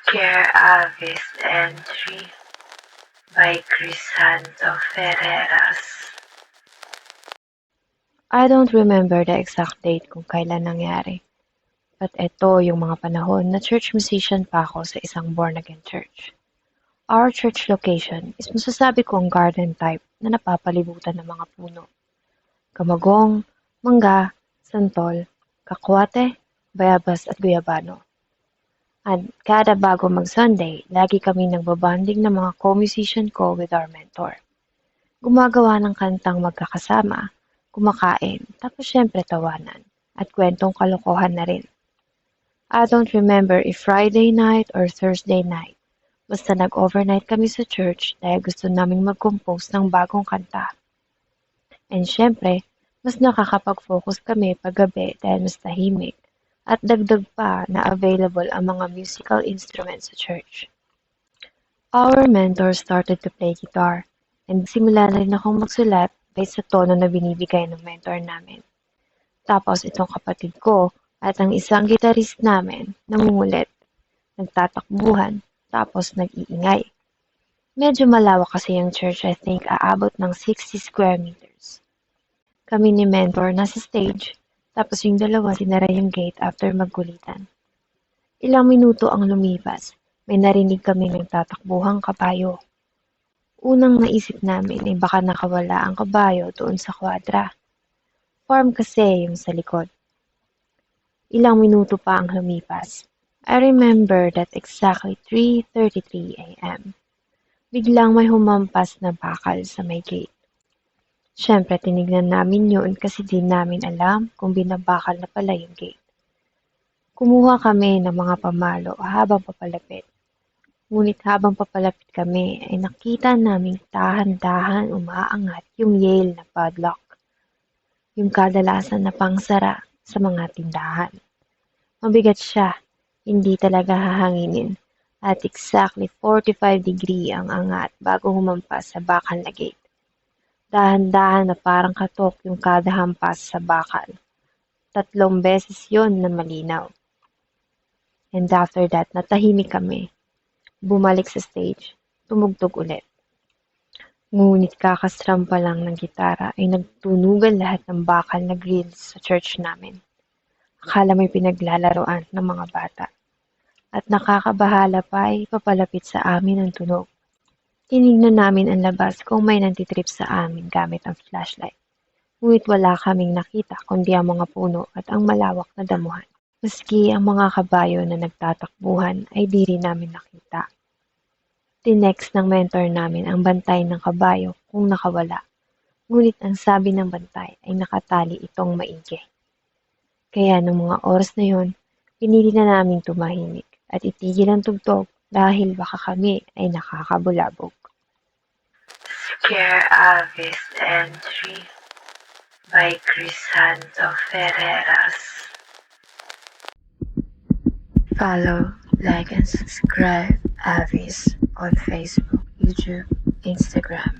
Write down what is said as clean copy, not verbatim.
Care Avis Entry by Crisanto Ferreras. I don't remember the exact date kung kailan nangyari. But eto yung mga panahon na church musician pa ako sa isang born-again church. Our church location is masasabi kong garden type na napapalibutan ng mga puno. Kamagong, mangga, santol, kakwate, bayabas at guyabano. At kada bago mag-Sunday, lagi kami nagbabanding ng mga co-musician ko with our mentor. Gumagawa ng kantang magkakasama, kumakain, tapos syempre tawanan, at kwentong kalokohan na rin. I don't remember if Friday night or Thursday night. Basta nag-overnight kami sa church dahil gusto naming mag-compose ng bagong kanta. And syempre, mas nakakapag-focus kami paggabi dahil mas tahimik. At dagdag pa na available ang mga musical instruments sa church. Our mentor started to play guitar, and simula na rin akong magsulat based sa tono na binibigay ng mentor namin. Tapos itong kapatid ko at ang isang gitarist namin nangungulit, nagtatakbuhan, tapos nag-iingay. Medyo malawak kasi yung church, I think aabot ng 60 square meters. Kami ni mentor nasa stage, tapos yung dalawa sinara yung gate after magkulitan. Ilang minuto ang lumipas, may narinig kami ng tatakbuhang kabayo. Unang naisip namin ay baka nakawala ang kabayo doon sa kwadra. Farm kasi yung sa likod. Ilang minuto pa ang lumipas. I remember that exactly 3:33 a.m. Biglang may humampas na bakal sa may gate. Siyempre, tinignan namin yun kasi di namin alam kung binabakal na pala yung gate. Kumuha kami ng mga pamalo habang papalapit. Ngunit habang papalapit kami ay nakita naming dahan-dahan umaangat yung Yale na padlock. Yung kadalasan na pangsara sa mga tindahan. Mabigat siya, hindi talaga hahanginin. At exactly 45 degree ang angat bago humampas sa bakal na gate. Dahan-dahan na parang katok yung kada hampas sa bakal. 3 beses yon na malinaw. And after that, natahimik kami. Bumalik sa stage, tumugtog ulit. Ngunit kakastrum pa lang ng gitara ay nagtunugan lahat ng bakal na grills sa church namin. Akala may pinaglalaroan ng mga bata. At nakakabahala pa ay papalapit sa amin ang tunog. Tinignan namin ang labas kung may nantitrip sa amin gamit ang flashlight. Ngunit wala kaming nakita kundi ang mga puno at ang malawak na damuhan. Maski ang mga kabayo na nagtatakbuhan ay di rin namin nakita. Tinext ng mentor namin ang bantay ng kabayo kung nakawala. Ngunit ang sabi ng bantay ay nakatali itong maigi. Kaya ng mga oras na yon, pinili na namin tumahimik at itigil ang tugtog dahil baka kami ay nakakabulabog. Care Avis Entry by Crisanto Ferreras. Follow, like, and subscribe Avis on Facebook, YouTube, Instagram,